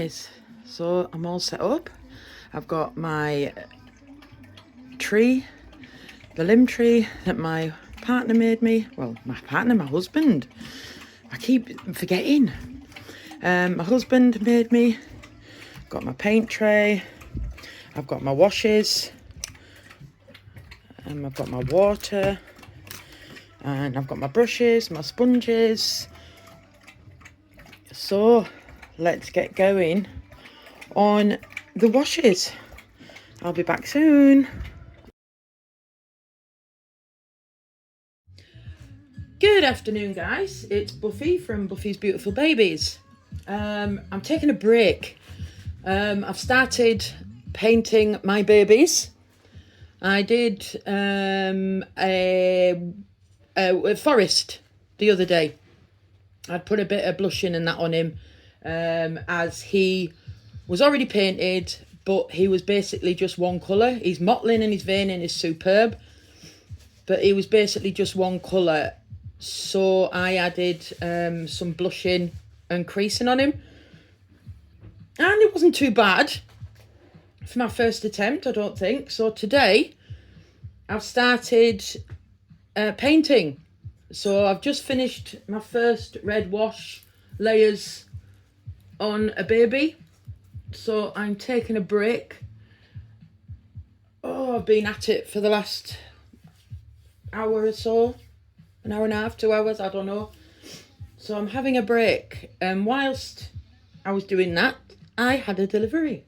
guys, so I'm all set up. I've got my tree, the limb tree that my partner made me. Well, my husband. I keep forgetting. My husband made me. Got my paint tray. I've got my washes. I've got my water. And I've got my brushes, my sponges. So let's get going on the washes. I'll be back soon. Good afternoon, guys. It's Buffy from Buffy's Beautiful Babies. I'm taking a break. I've started painting my babies. I did a forest the other day. I'd put a bit of blush in and that on him, as he was already painted, but he was basically just one colour. His mottling and his veining is superb, but he was basically just one colour. So I added some blushing and creasing on him, and it wasn't too bad for my first attempt, I don't think. So today I've started painting. So I've just finished my first red wash layers on a baby. So I'm taking a break. Oh, I've been at it for the last hour or so. An hour and a half, 2 hours, I don't know. So I'm having a break. And whilst I was doing that, I had a delivery.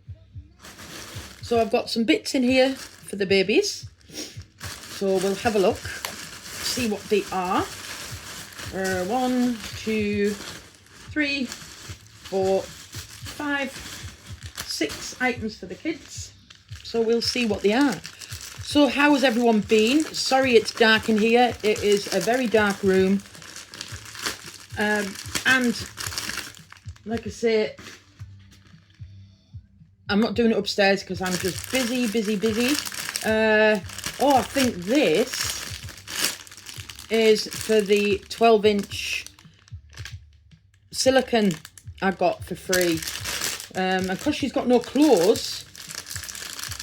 So I've got some bits in here for the babies. So we'll have a look. See what they are. 1, 2, 3, 4, 5, 6 items for the kids. So we'll see what they are. So how has everyone been? Sorry it's dark in here. It is a very dark room. And like I say, I'm not doing it upstairs because I'm just busy. Oh, I think this is for the 12-inch silicone I got for free. And because she's got no clothes,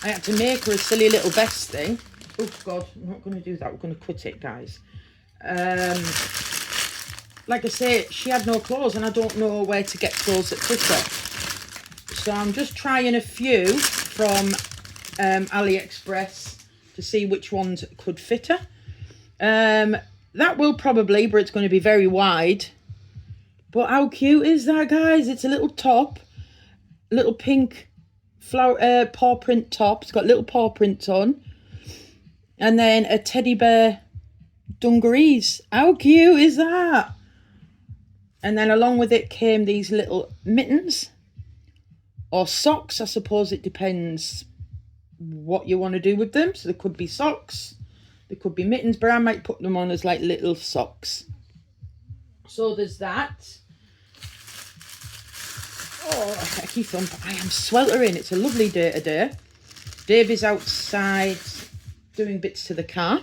I had to make her a silly little vest thing. Oh, God, I'm not going to do that. We're going to quit it, guys. Like I say, she had no clothes, and I don't know where to get clothes that fit her. So I'm just trying a few from AliExpress to see which ones could fit her. That will probably, but it's going to be very wide. But how cute is that, guys? It's a little top, little pink flower paw print top. It's got little paw prints on, and then a teddy bear dungarees. How cute is that? And then along with it came these little mittens or socks. I suppose it depends what you want to do with them. So there could be socks, there could be mittens, but I might put them on as like little socks. So there's that. Oh, hecky thump. I am sweltering. It's a lovely day today. Davey's outside doing bits to the car.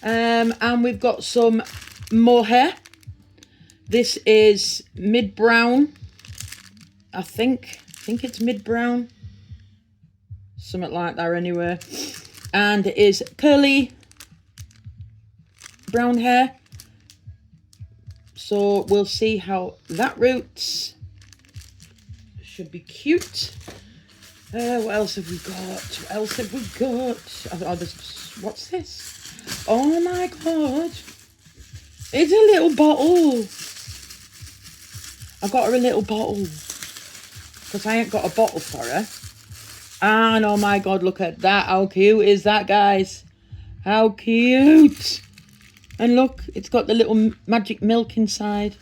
And we've got some mohair. This is mid-brown. I think it's mid-brown. Something like that anyway. And it is curly brown hair. So we'll see how that roots. Should be cute. What else have we got? Oh, what's this? Oh my God. It's a little bottle. I got her a little bottle because I ain't got a bottle for her. And oh my God, look at that. How cute is that, guys? How cute. And look, it's got the little magic milk inside.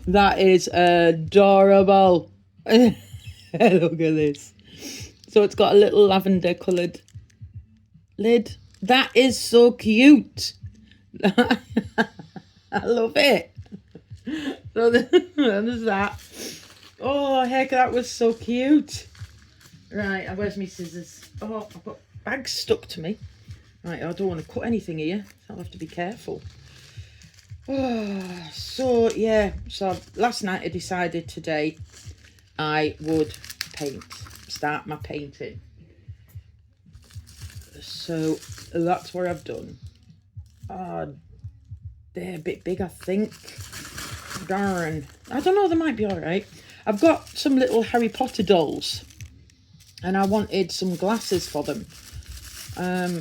That is adorable. Look at this. So it's got a little lavender coloured lid. That is so cute. I love it. So there's that. Oh, heck, that was so cute. Right, where's my scissors? Oh, I've got bags stuck to me. Right, I don't want to cut anything here. I'll have to be careful. Oh, so, yeah. So last night I decided today I would start my painting. So that's what I've done. They're a bit big, I think. Darn. I don't know, they might be all right. I've got some little Harry Potter dolls, and I wanted some glasses for them.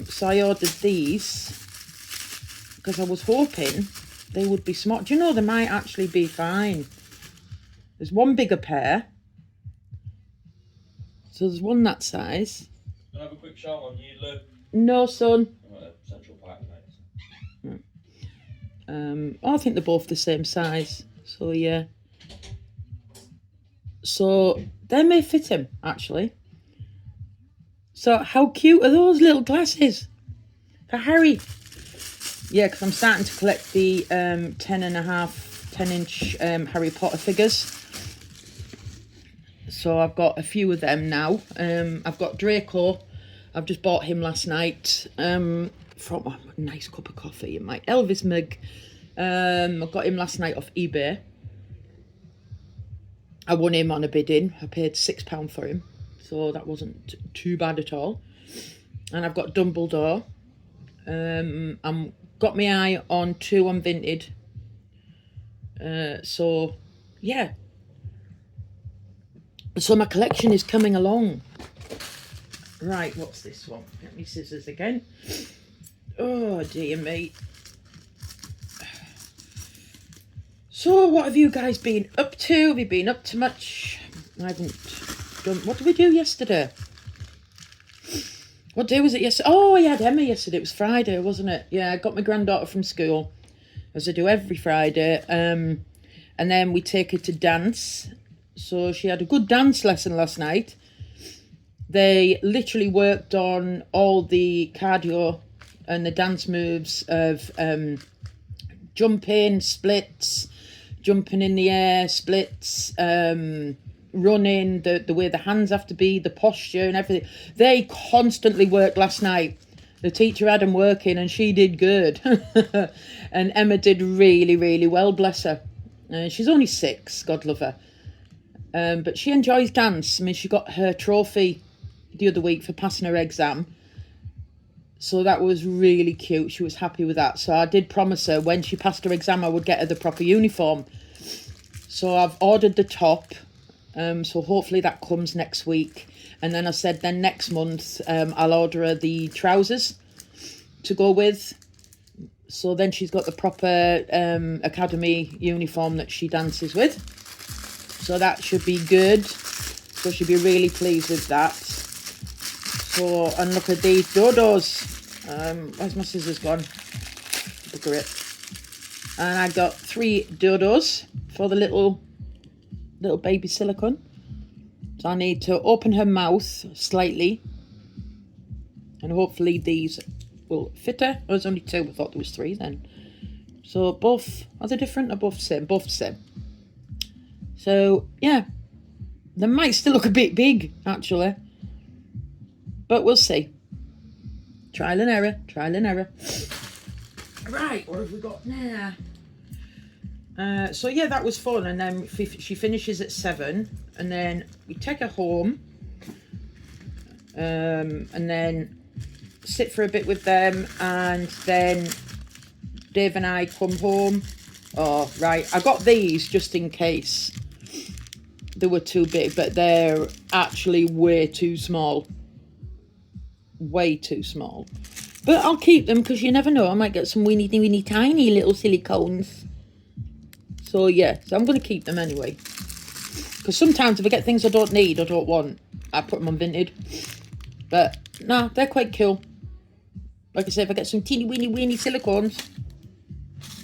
So I ordered these because I was hoping they would be smart. Do you know, they might actually be fine. There's one bigger pair. So there's one that size. Can I have a quick shout on you, Lou? No, son. Central Park, mate. I think they're both the same size. So, yeah. So, they may fit him, actually. So, how cute are those little glasses for Harry? Yeah, because I'm starting to collect the 10-inch Harry Potter figures. So, I've got a few of them now. I've got Draco. I've just bought him last night from a nice cup of coffee in my Elvis mug. I got him last night off eBay. I won him on a bidding. I paid £6 for him. So that wasn't too bad at all. And I've got Dumbledore. I'm got my eye on 2 on Vinted. So, yeah. So my collection is coming along. Right, what's this one? Get me scissors again. Oh, dear me. So, what have you guys been up to? Have you been up to much? I haven't done... What did we do yesterday? What day was it yesterday? Oh, I had Emma yesterday. It was Friday, wasn't it? Yeah, I got my granddaughter from school, as I do every Friday. And then we take her to dance. So, she had a good dance lesson last night. They literally worked on all the cardio and the dance moves of jumping, splits, jumping in the air, splits, running, the way the hands have to be, the posture and everything. They constantly worked last night. The teacher had them working and she did good. And Emma did really, really well, bless her. She's only 6, God love her. But she enjoys dance. I mean, she got her trophy the other week for passing her exam. So that was really cute. She was happy with that. So I did promise her when she passed her exam, I would get her the proper uniform. So I've ordered the top. So hopefully that comes next week. And then I said then next month, I'll order her the trousers to go with. So then she's got the proper academy uniform that she dances with. So that should be good. So she'll be really pleased with that. So, and look at these dodos. Where's my scissors gone? Look at it. And I got 3 dodos for the little baby silicone. So I need to open her mouth slightly. And hopefully these will fit her. Oh, there's only 2. I thought there was 3 then. So both, are they different or both the same? Both the same. So, yeah. They might still look a bit big, actually. But we'll see. Trial and error, trial and error. Right, what have we got now? So yeah, that was fun. And then she finishes at 7. And then we take her home. And then sit for a bit with them. And then Dave and I come home. Oh, right. I got these just in case they were too big. But they're actually way too small. Way too small, but I'll keep them because you never know, I might get some weeny tiny little silicones. So yeah, so I'm going to keep them anyway, because sometimes if I get things I don't need or don't want, I put them on Vinted. But nah, they're quite cool. Like I said, if I get some teeny weeny silicones,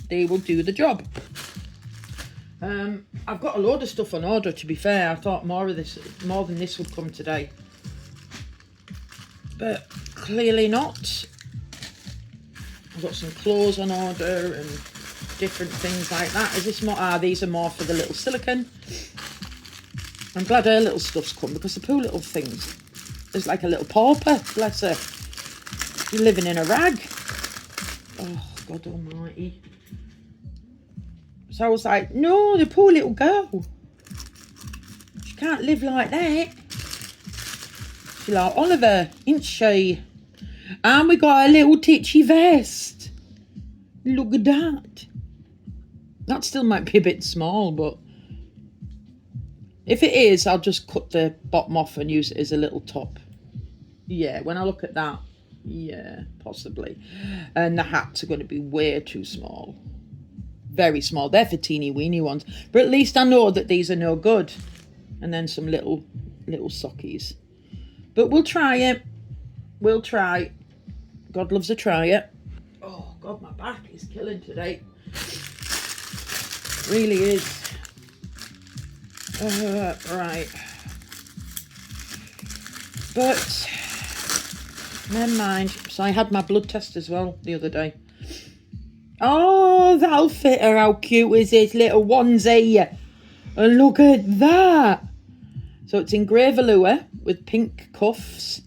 they will do the job. I've got a load of stuff on order, to be fair. I thought more than this would come today. But clearly not. I've got some clothes on order and different things like that. Is this more? These are more for the little silicone. I'm glad her little stuff's come because the poor little things is like a little pauper. Bless her. She's living in a rag. Oh, God almighty. So I was like, no, the poor little girl. She She can't live like that. She's like Oliver, ain't she? And we got a little titchy vest. Look at that. That still might be a bit small, but if it is, I'll just cut the bottom off and use it as a little top. Yeah, when I look at that, yeah, possibly. And the hats are going to be way too small. Very small. They're for teeny weeny ones. But at least I know that these are no good. And then some little sockies. But we'll try it. We'll try. God loves a tryer. Oh, God, my back is killing today. Really is. Right. But, never mind. So I had my blood test as well the other day. Oh, that'll fit her. How cute is this little onesie? And look at that. So it's in grey velour with pink cuffs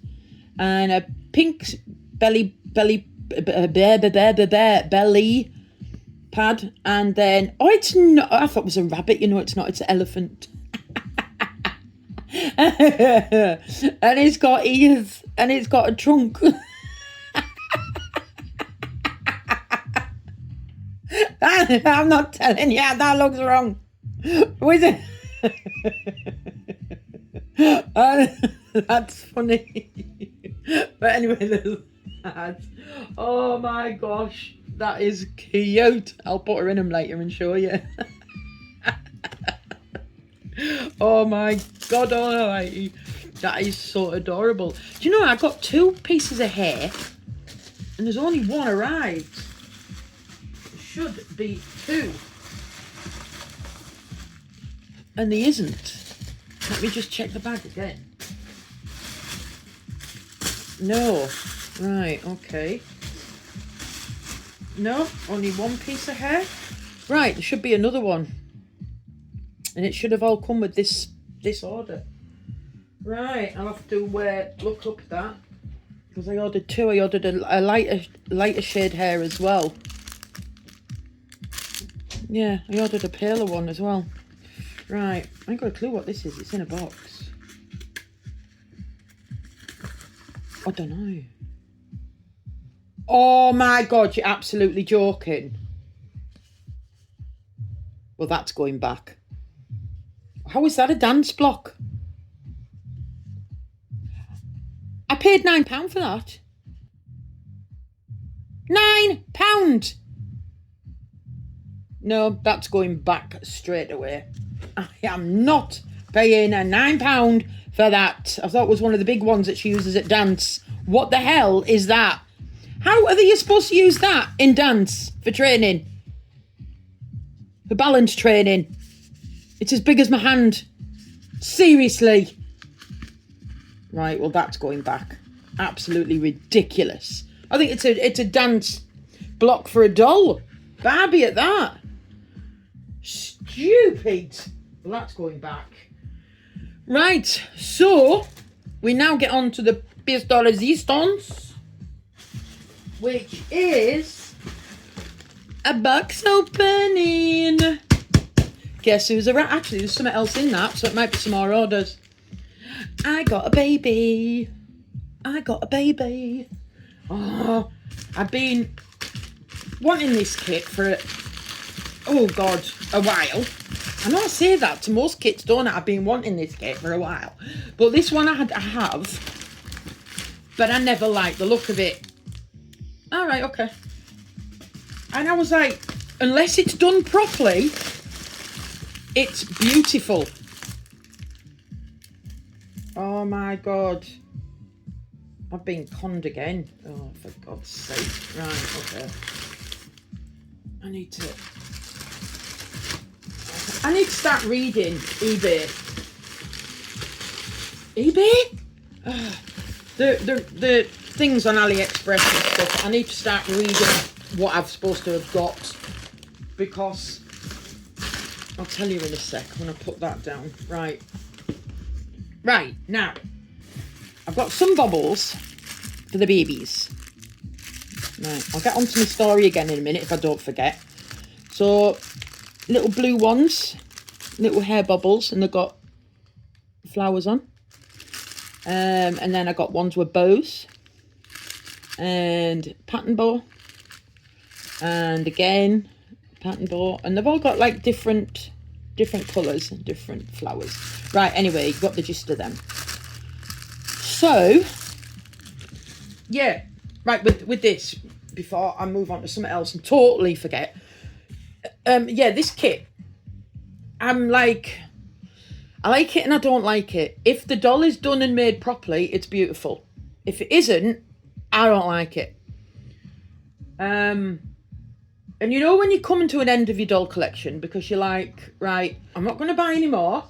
and a pink belly pad, and then it's not. I thought it was a rabbit. You know, it's not. It's an elephant. And it's got ears and it's got a trunk. I'm not telling you, that looks wrong. Was it? That's funny. But anyway, there's that. Oh my gosh, that is cute. I'll put her in them later and show you. Oh my God almighty. That is so adorable. Do you know, I got 2 pieces of hair and there's only one arrived. Should be 2. And there isn't. Let me just check the bag again. No. Right, okay. No, only 1 piece of hair. Right, there should be another one. And it should have all come with this order. Right, I'll have to look up that. Because I ordered 2. I ordered a lighter shade hair as well. Yeah, I ordered a paler one as well. Right, I ain't got a clue what this is. It's in a box. I don't know. Oh my God, you're absolutely joking. Well, that's going back. How is that a dance block? I paid £9 for that. £9! No, that's going back straight away. I am not paying a £9 for that. I thought it was one of the big ones that she uses at dance. What the hell is that? How are you supposed to use that in dance for training? For balance training? It's as big as my hand. Seriously. Right, well, that's going back. Absolutely ridiculous. I think it's a dance block for a doll. Barbie at that. Stupid. Well, that's going back. Right, so we now get on to the pièce de résistance, which is a box opening. Guess who's around? Actually, there's something else in that, so it might be some more orders. I got a baby. I got a baby. Oh, I've been wanting this kit for, oh God, a while. I know I say that to most kits, don't I? I've been wanting this kit for a while. But this one I have, but I never liked the look of it. All right, okay. And I was like, unless it's done properly, it's beautiful. Oh my God. I've been conned again. Oh, for God's sake. Right, okay. I need to start reading eBay. eBay? The things on AliExpress and stuff. I need to start reading what I'm supposed to have got, because I'll tell you in a sec. I'm going to put that down. Right, now I've got some bubbles for the babies. Right, I'll get onto my story again in a minute if I don't forget. So, little blue ones, little hair bubbles, and they've got flowers on. And then I got ones with bows and pattern bow, and again pattern bow, and they've all got like different colours and different flowers. Right, anyway, got the gist of them. So yeah, right, with this, before I move on to something else and totally forget, yeah, this kit, I'm like, I like it and I don't like it. If the doll is done and made properly, it's beautiful. If it isn't, I don't like it. And you know when you come to an end of your doll collection because you're like, right, I'm not going to buy any more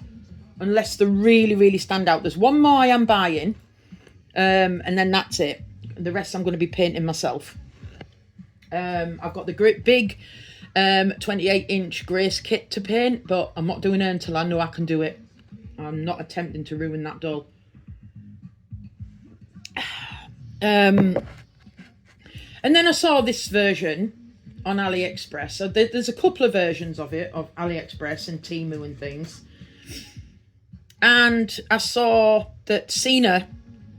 unless they really, really stand out. There's one more I am buying, and then that's it. The rest I'm going to be painting myself. I've got the great big 28-inch Grace kit to paint, but I'm not doing it until I know I can do it. I'm not attempting to ruin that doll. And then I saw this version on AliExpress. So there's a couple of versions of it, of AliExpress and Temu and things. And I saw that Cena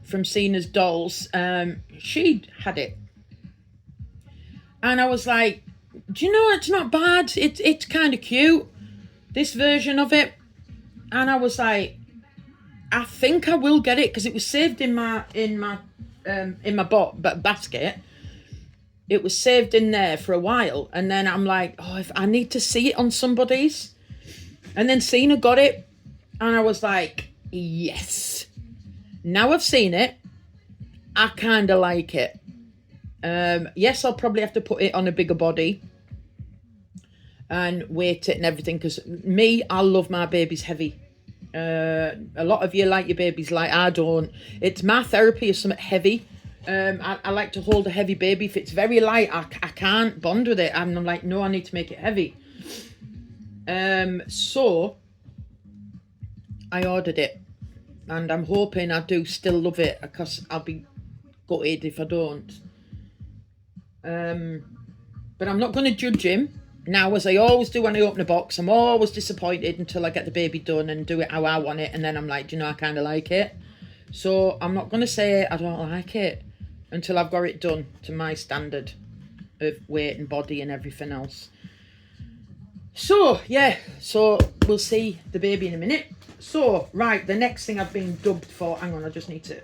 from Cena's Dolls, she had it. And I was like, do you know, it's not bad. It's kind of cute, this version of it. And I was like, I think I will get it because it was saved in my basket. It was saved in there for a while, and then I'm like, oh, if I need to see it on somebody's. And then Cena got it, and I was like, yes. Now I've seen it, I kind of like it. Yes, I'll probably have to put it on a bigger body and weight it and everything, because me, I love my babies heavy. A lot of you like your babies light. I don't. It's my therapy is something heavy. I like to hold a heavy baby. If it's very light, I can't bond with it. I'm like, no, I need to make it heavy. So I ordered it, and I'm hoping I do still love it, because I'll be gutted if I don't. But I'm not going to judge him. Now, as I always do when I open a box, I'm always disappointed until I get the baby done and do it how I want it. And then I'm like, do you know, I kind of like it. So I'm not going to say I don't like it until I've got it done to my standard of weight and body and everything else. So, yeah. So we'll see the baby in a minute. So, right, the next thing I've been dubbed for. Hang on, I just need to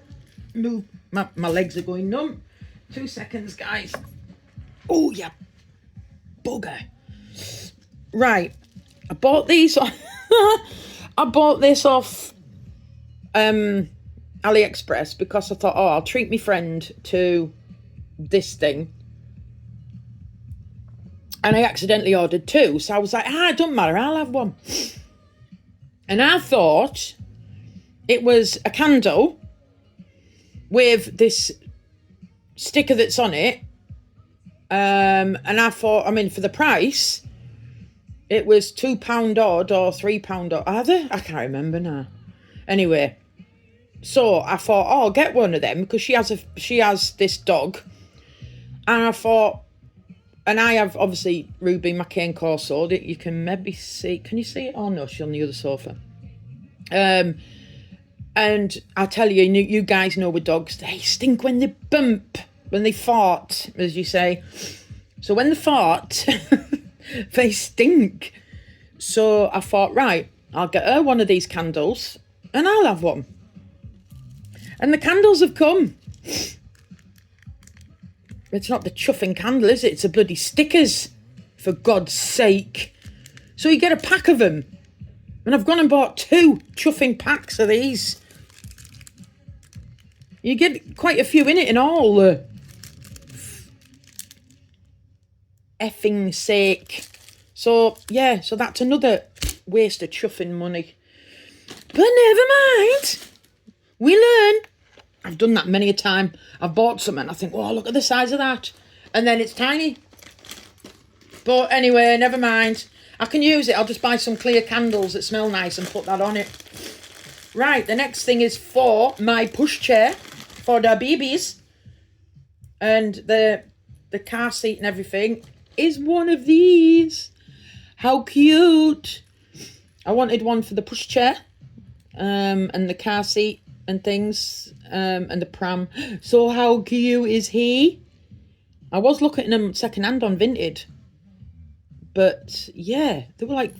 move. My legs are going numb. 2 seconds, guys. Oh, yeah. Bugger. Right, I bought these. I bought this off AliExpress because I thought, oh, I'll treat my friend to this thing. And I accidentally ordered two, so I was like, it doesn't matter, I'll have one. And I thought it was a candle with this sticker that's on it. And I thought, I mean, for the price, it was £2 odd or £3 odd. Are they? I can't remember now. Anyway, so I thought, oh, I'll get one of them because she has this dog. And I thought, and I have obviously Ruby, my cane corso, that you can maybe see. Can you see it? Oh no, she's on the other sofa. And I tell you, you guys know with dogs, they stink when they bump, when they fart, as you say. So when they fart, they stink. So I thought, right, I'll get her one of these candles and I'll have one. And the candles have come. It's not the chuffing candle, is it? It's the bloody stickers, for God's sake. So you get a pack of them. And I've gone and bought 2 chuffing packs of these. You get quite a few in it in all. Effing sake. So, yeah, so that's another waste of chuffing money. But never mind. We learn. I've done that many a time. I've bought some and I think, oh, look at the size of that. And then it's tiny. But anyway, never mind. I can use it. I'll just buy some clear candles that smell nice and put that on it. Right, the next thing is for my pushchair for the babies. And the car seat and everything is one of these. How cute. I wanted one for the pushchair. and the car seat and things, and the pram. So how cute is he? I was looking at them second hand on Vinted, but yeah, they were like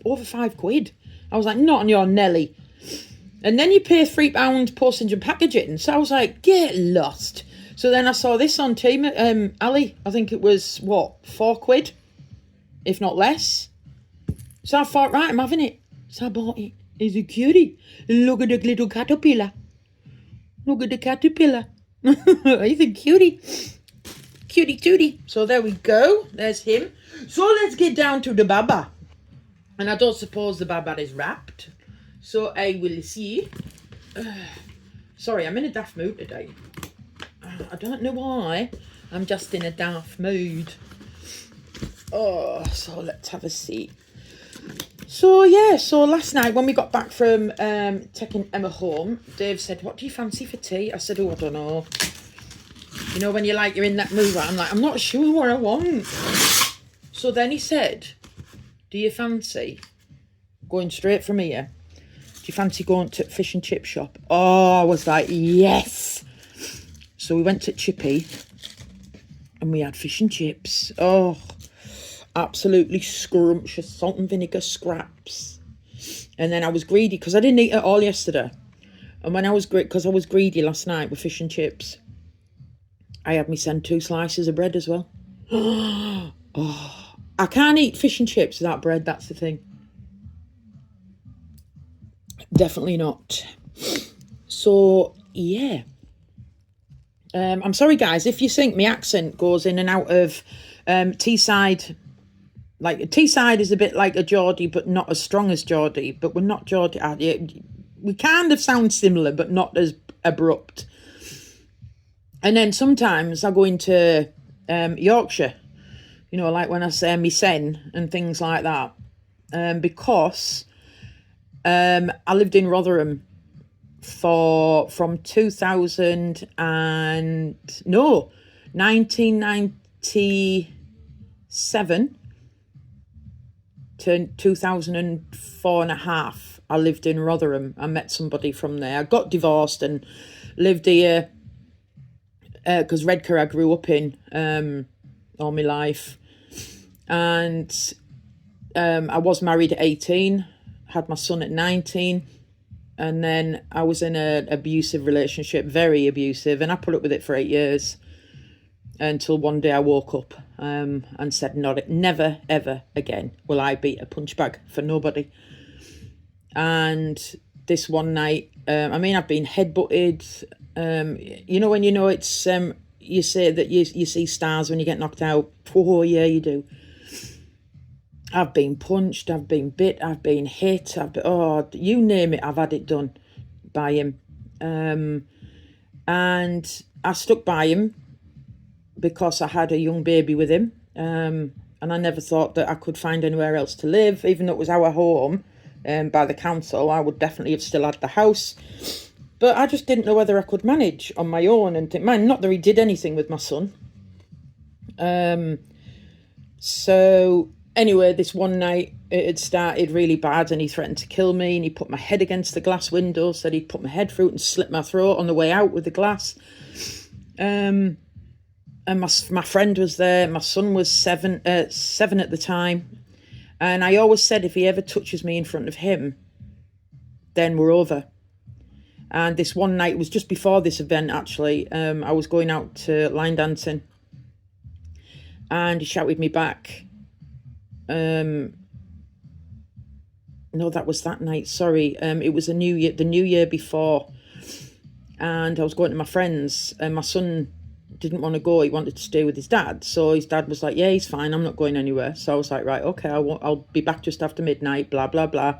over £5. I was like, not on your Nelly. And then you pay £3 postage and packaging. So I was like, get lost. So then I saw this on temu, Ali. I think it was, what, £4, if not less. So I thought, right, I'm having it. So I bought it. It's a cutie. Look at the little caterpillar. Look at the caterpillar. He's a cutie. Cutie tootie. So there we go. There's him. So let's get down to the baba. And I don't suppose the baba is wrapped. So I will see. Sorry, I'm in a daft mood today. I don't know why. I'm just in a daft mood. Oh, so let's have a seat. So yeah, so last night when we got back from taking Emma home, Dave said, what do you fancy for tea? I said, oh, I don't know. You know, when you're in that mood, I'm like, I'm not sure what I want. So then he said, do you fancy going straight from here? Do you fancy going to fish and chip shop? Oh, I was like, yes. So we went to Chippy and we had fish and chips. Oh, absolutely scrumptious salt and vinegar scraps. And then I was greedy because I didn't eat it all yesterday. And when I was because I was greedy last night with fish and chips, I had me send 2 slices of bread as well. Oh, I can't eat fish and chips without bread. That's the thing. Definitely not. So yeah. I'm sorry guys if you think my accent goes in and out of Teesside. Like Teesside is a bit like a Geordie, but not as strong as Geordie. But we're not Geordie. We kind of sound similar, but not as abrupt. And then sometimes I go into Yorkshire, you know, like when I say me sen and things like that, because I lived in Rotherham from 1997 to 2004 and a half. I lived in Rotherham. I met somebody from there. I got divorced and lived here because Redcar I grew up in all my life. And I was married at 18, had my son at 19. And then I was in an abusive relationship, very abusive. And I put up with it for 8 years until one day I woke up and said, never, ever again will I be a punch bag for nobody. And this one night, I've been headbutted. You know, when you know it's, you say that you see stars when you get knocked out. Oh, yeah, you do. I've been punched, I've been bit, I've been hit, you name it, I've had it done by him. And I stuck by him because I had a young baby with him. And I never thought that I could find anywhere else to live, even though it was our home by the council. I would definitely have still had the house. But I just didn't know whether I could manage on my own and think, man, not that he did anything with my son. So anyway, this one night it had started really bad and he threatened to kill me and he put my head against the glass window, said he'd put my head through it and slit my throat on the way out with the glass. And my friend was there. My son was seven at the time. And I always said, if he ever touches me in front of him, then we're over. And this one night, it was just before this event, actually. I was going out to line dancing. And he shouted me back. No, that was that night. Sorry. It was the New Year before. And I was going to my friends. And my son didn't want to go. He wanted to stay with his dad. So his dad was like, yeah, he's fine. I'm not going anywhere. So I was like, right, okay, I'll be back just after midnight, blah, blah, blah.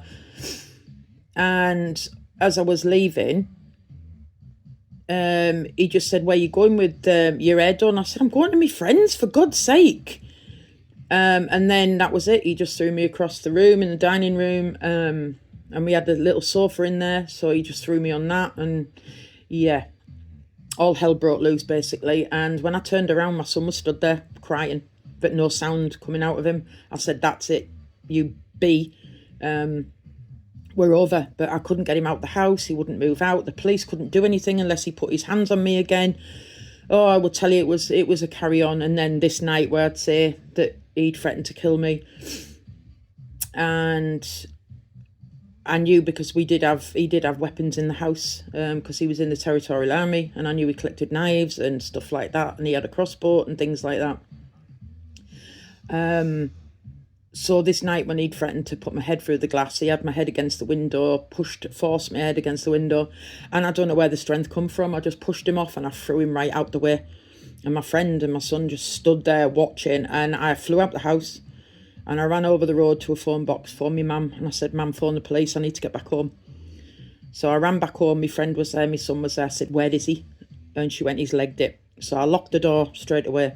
And as I was leaving, he just said, where are you going with your hair done? I said, I'm going to my friends, for God's sake. And then that was it. He just threw me across the room in the dining room. And we had a little sofa in there. So he just threw me on that. And yeah, all hell broke loose, basically. And when I turned around, my son was stood there crying, but no sound coming out of him. I said, that's it. You be. were over, but I couldn't get him out the house. He wouldn't move out. The police couldn't do anything unless he put his hands on me again. Oh, I will tell you, it was a carry on. And then this night where I'd say that he'd threatened to kill me, and I knew because he did have weapons in the house, because he was in the Territorial Army, and I knew he collected knives and stuff like that, and he had a crossbow and things like that. So this night when he'd threatened to put my head through the glass, he had my head against the window, forced my head against the window, and I don't know where the strength come from. I just pushed him off and I threw him right out the way. And my friend and my son just stood there watching, and I flew out the house and I ran over the road to a phone box for my mum, and I said, "Mum, phone the police, I need to get back home." So I ran back home, my friend was there, my son was there. I said, "Where is he?" And she went, "He's legged it." So I locked the door straight away.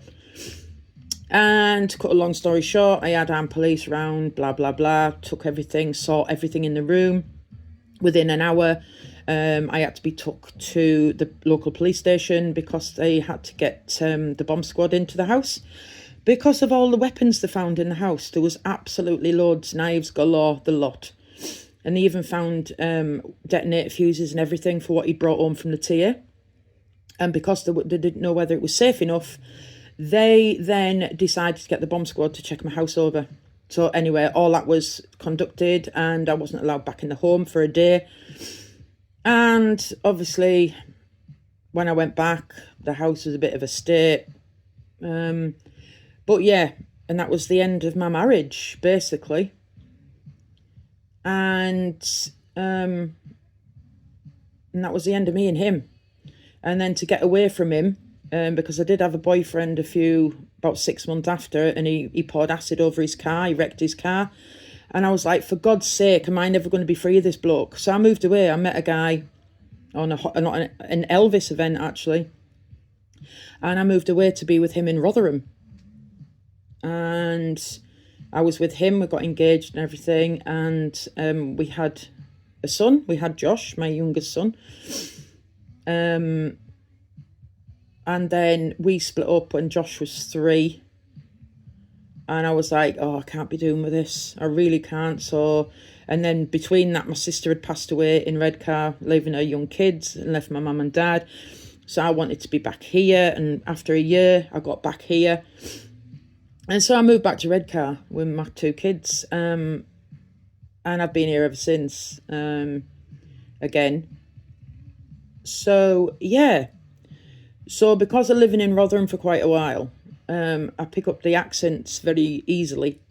And to cut a long story short, I had armed police around, blah, blah, blah, took everything, saw everything in the room. Within an hour, I had to be took to the local police station because they had to get the bomb squad into the house. Because of all the weapons they found in the house, there was absolutely loads, knives galore, the lot. And they even found detonator fuses and everything for what he'd brought home from the TA. And because they didn't know whether it was safe enough, they then decided to get the bomb squad to check my house over. So anyway, all that was conducted and I wasn't allowed back in the home for a day. And obviously, when I went back, the house was a bit of a state. But yeah, and that was the end of my marriage, basically. And that was the end of me and him. And then to get away from him, because I did have a boyfriend about 6 months after, and he poured acid over his car, he wrecked his car. And I was like, for God's sake, am I never going to be free of this bloke? So I moved away. I met a guy on an Elvis event, actually. And I moved away to be with him in Rotherham. And I was with him, we got engaged and everything. And we had a son. We had Josh, my youngest son. And then we split up when Josh was 3. And I was like, oh, I can't be doing with this. I really can't. So, and then between that, my sister had passed away in Redcar, leaving her young kids, and left my mum and dad. So I wanted to be back here. And after a year, I got back here. And so I moved back to Redcar with my 2 kids. And I've been here ever since, again. So, yeah. So because of living in Rotherham for quite a while, I pick up the accents very easily.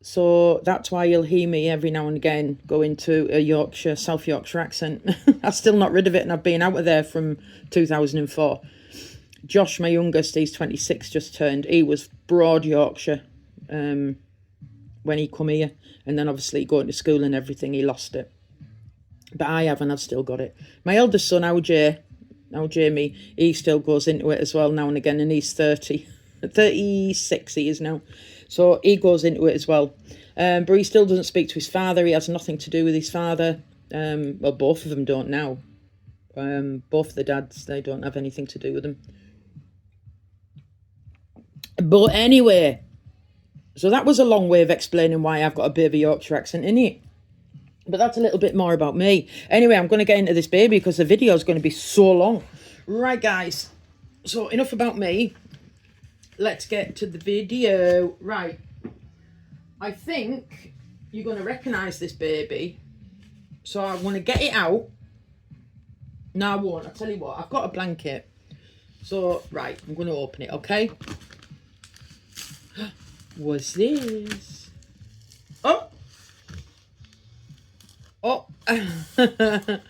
So that's why you'll hear me every now and again go into a South Yorkshire accent. I'm still not rid of it, and I've been out of there from 2004. Josh, my youngest, he's 26, just turned. He was broad Yorkshire when he come here. And then obviously going to school and everything, he lost it. But I haven't, I've still got it. My eldest son, Jamie, he still goes into it as well now and again, and he's 36 he is now, so he goes into it as well, but he still doesn't speak to his father. He has nothing to do with his father. Well, both of them don't now. Both the dads, they don't have anything to do with them. But anyway, so that was a long way of explaining why I've got a bit of a Yorkshire accent in it. But that's a little bit more about me. Anyway, I'm going to get into this baby because the video is going to be so long. Right, guys. So enough about me. Let's get to the video. Right. I think you're going to recognise this baby. So I want to get it out. No, I won't. I'll tell you what. I've got a blanket. So, right. I'm going to open it, okay? What's this? Oh! Oh, and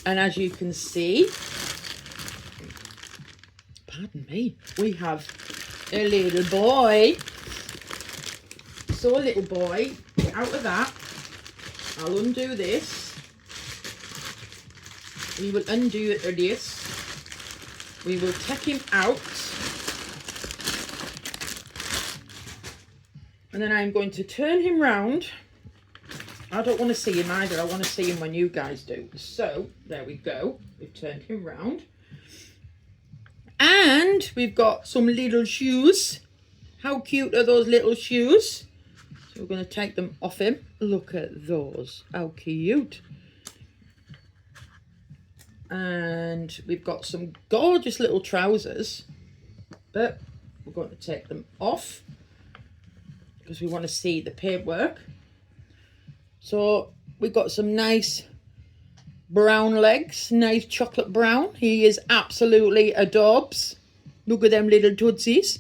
as you can see, pardon me, we have a little boy. So a little boy, out of that, I'll undo this. We will undo this. We will take him out. And then I'm going to turn him round. I don't want to see him either. I want to see him when you guys do. So, there we go. We've turned him round. And we've got some little shoes. How cute are those little shoes? So We're going to take them off him. Look at those. How cute. And we've got some gorgeous little trousers. But we're going to take them off because we want to see the paintwork. So we've got some nice brown legs. Nice chocolate brown. He is absolutely adorbs. Look at them little tootsies.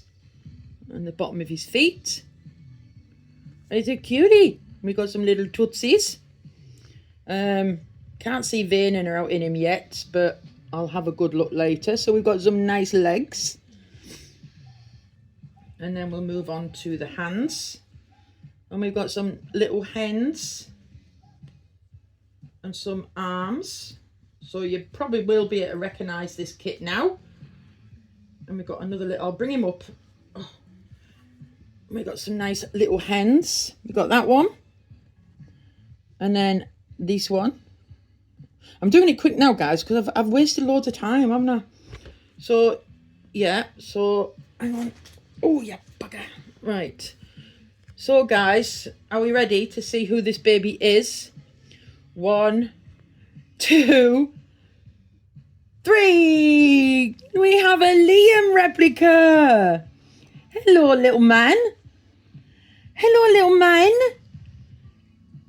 And the bottom of his feet. He's a cutie. We got some little tootsies. Can't see veining out in him yet, but I'll have a good look later. So we've got some nice legs. And then we'll move on to the hands. And we've got some little hands. And some arms. So you probably will be able to recognise this kit now. And we've got another little, I'll bring him up. Oh. We've got some nice little hands. We've got that one. And then this one. I'm doing it quick now, guys, because I've wasted loads of time, haven't I? So, yeah. So, hang on. Oh, yeah, bugger. Right. So, guys, are we ready to see who this baby is? 1, 2, 3. We have a Liam replica. Hello, little man. Hello, little man.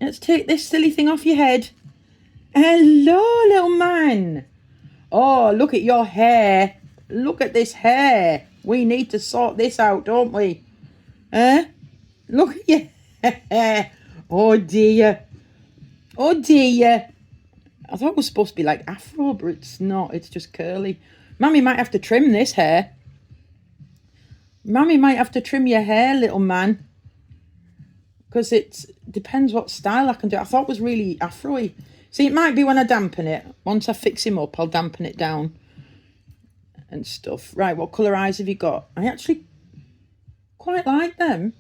Let's take this silly thing off your head. Hello, little man. Oh, look at your hair. Look at this hair. We need to sort this out, don't we? Huh? Look at your hair. Oh, dear. Oh, dear. I thought it was supposed to be like afro, but it's not. It's just curly. Mummy might have to trim this hair. Mummy might have to trim your hair, little man. Because it depends what style I can do. I thought it was really afro-y. See, it might be when I dampen it. Once I fix him up, I'll dampen it down. And stuff. Right, what colour eyes have you got? I actually quite like them.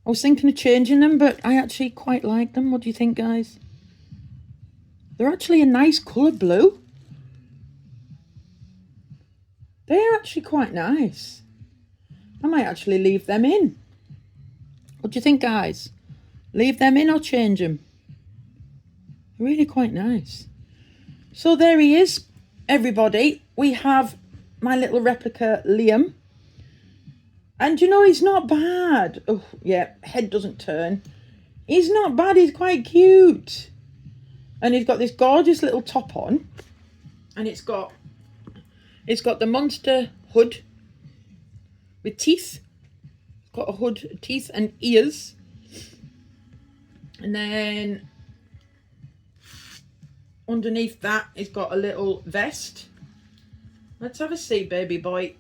I was thinking of changing them, but I actually quite like them. What do you think, guys? They're actually a nice colour blue. They're actually quite nice. I might actually leave them in. What do you think, guys? Leave them in or change them? Really quite nice. So there he is, everybody. We have my little replica Liam. And you know, he's not bad. Oh, yeah, head doesn't turn. He's not bad, he's quite cute. And he's got this gorgeous little top on. And it's got the monster hood with teeth. It's got a hood, teeth and ears. And then underneath that, it's got a little vest. Let's have a see, baby boy.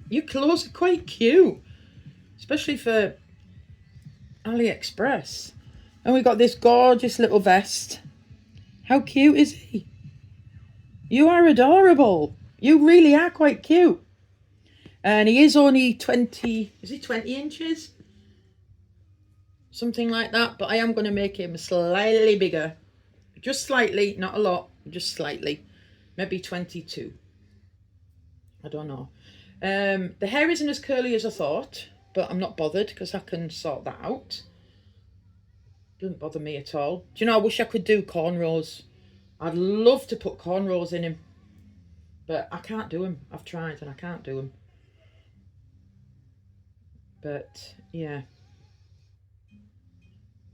Your clothes are quite cute, especially for AliExpress. And we got this gorgeous little vest. How cute is he? You are adorable. You really are quite cute. And he is only 20, is he 20 inches? Something like that. But I am going to make him slightly bigger. Just slightly, not a lot, just slightly. Maybe 22. I don't know. The hair isn't as curly as I thought, but I'm not bothered because I can sort that out. Doesn't bother me at all. Do you know, I wish I could do cornrows. I'd love to put cornrows in him, but I can't do them. I've tried and I can't do them. But yeah.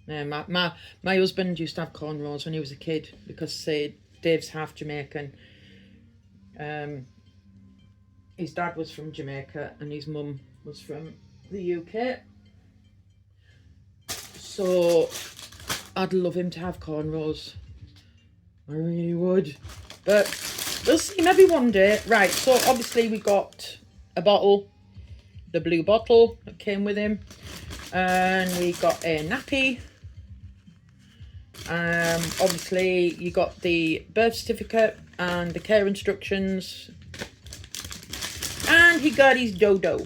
Yeah, my husband used to have cornrows when he was a kid because Dave's half Jamaican. His dad was from Jamaica and his mum was from the UK. So I'd love him to have cornrows. I really would. But we'll see, maybe one day. Right, so obviously we got a bottle, the blue bottle that came with him. And we got a nappy. Obviously you got the birth certificate and the care instructions. And he got his dodo.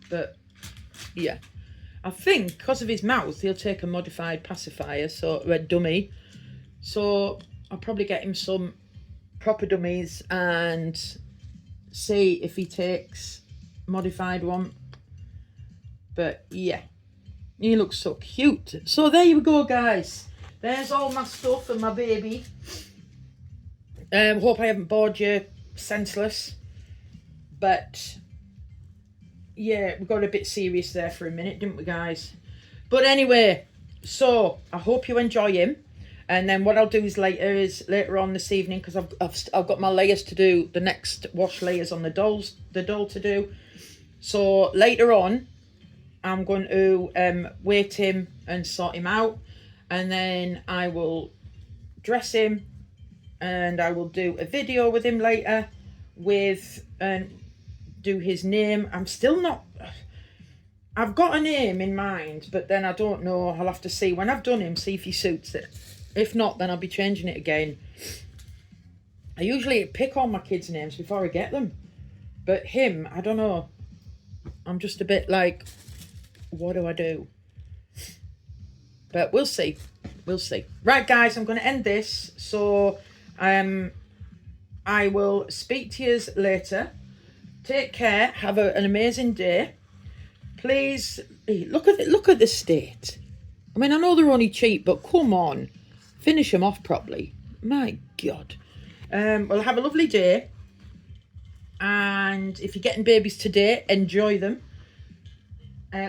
But yeah, I think because of his mouth he'll take a modified pacifier, so a dummy. So I'll probably get him some proper dummies and see if he takes modified one. But yeah, He looks so cute. So there you go, guys. There's all my stuff and my baby. Hope I haven't bored you senseless. But yeah, we got a bit serious there for a minute, didn't we, guys? But anyway, so I hope you enjoy him. And then what I'll do is later on this evening, because I've got my layers to do, the next wash layers on the doll to do. So later on, I'm going to weight him and sort him out, and then I will dress him, and I will do a video with him later with do his name. I'm still not. I've got a name in mind, but then I don't know. I'll have to see when I've done him, see if he suits it. If not, then I'll be changing it again. I usually pick all my kids' names before I get them. But him, I don't know. I'm just a bit like, what do I do? But we'll see. We'll see. Right, guys, I'm going to end this. So I will speak to you later. Take care. Have an amazing day. Please, look at the state. I mean, I know they're only cheap, but come on. Finish them off properly. My God. Well, have a lovely day. And if you're getting babies today, enjoy them.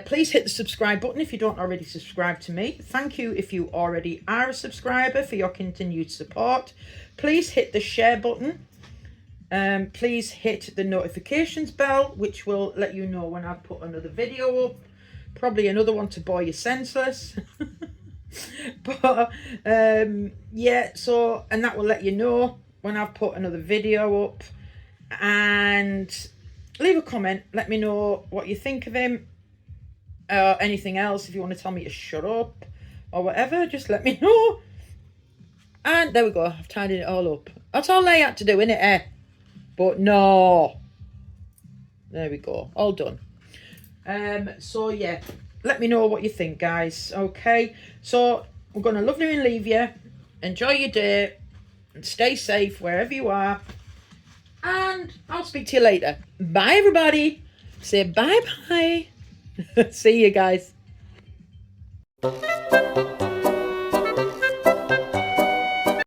Please hit the subscribe button if you don't already subscribe to me. Thank you if you already are a subscriber for your continued support. Please hit the share button. Please hit the notifications bell, which will let you know when I've put another video up. Probably another one to bore you senseless. But yeah, so, and that will let you know when I've put another video up. And leave a comment, let me know what you think of him. Anything else, if you want to tell me to shut up or whatever, just let me know. And there we go, I've tidied it all up. That's all I had to do, innit, eh? But no. There we go, all done. So yeah, let me know what you think, guys. Okay, so we're going to love you and leave you. Enjoy your day and stay safe wherever you are. And I'll speak to you later. Bye, everybody. Say bye-bye. See you, guys.